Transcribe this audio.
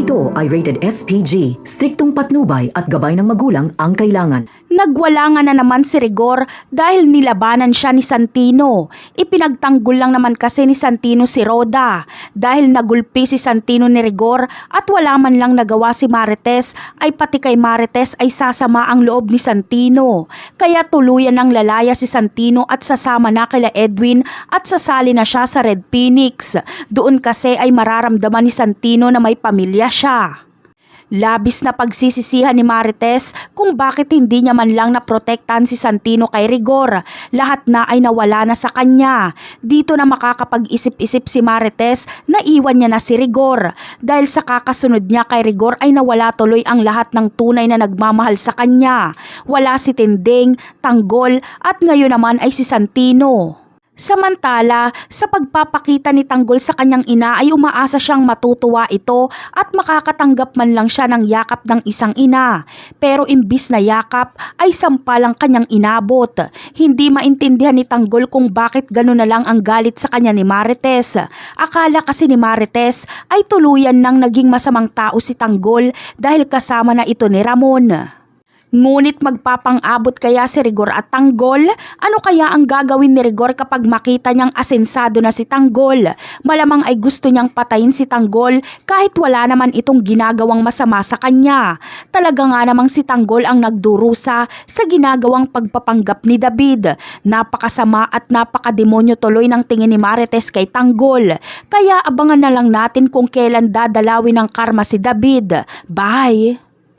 ito ay rated SPG. Striktong patnubay at gabay ng magulang ang kailangan. Nagwala nga na naman si Rigor dahil nilabanan siya ni Santino. Ipinagtanggol lang naman kasi ni Santino si Roda. Dahil nagulpi si Santino ni Rigor at wala man lang nagawa si Marites, ay pati kay Marites ay sasama ang loob ni Santino. Kaya tuluyan ng lalaya si Santino at sasama na kila Edwin at sasali na siya sa Red Phoenix. Doon kasi ay mararamdaman ni Santino na may pamilya siya. Labis na pagsisisihan ni Marites kung bakit hindi niya man lang naprotektahan si Santino kay Rigor. Lahat na ay nawala na sa kanya. Dito na makakapag-isip-isip si Marites na iwan niya na si Rigor. Dahil sa kakasunod niya kay Rigor ay nawala tuloy ang lahat ng tunay na nagmamahal sa kanya. Wala si Tinding, Tanggol at ngayon naman ay si Santino. Samantala, sa pagpapakita ni Tanggol sa kanyang ina ay umaasa siyang matutuwa ito at makakatanggap man lang siya ng yakap ng isang ina. Pero imbis na yakap ay sampal ang kanyang inabot. Hindi maintindihan ni Tanggol kung bakit gano'n na lang ang galit sa kanya ni Marites. Akala kasi ni Marites ay tuluyan nang naging masamang tao si Tanggol dahil kasama na ito ni Ramon. Ngunit magpapang-abot kaya si Rigor at Tanggol? Ano kaya ang gagawin ni Rigor kapag makita niyang asensado na si Tanggol? Malamang ay gusto niyang patayin si Tanggol kahit wala naman itong ginagawang masama sa kanya. Talaga nga namang si Tanggol ang nagdurusa sa ginagawang pagpapanggap ni David. Napakasama at napakademonyo tuloy ng tingin ni Marites kay Tanggol. Kaya abangan na lang natin kung kailan dadalawin ng karma si David. Bye!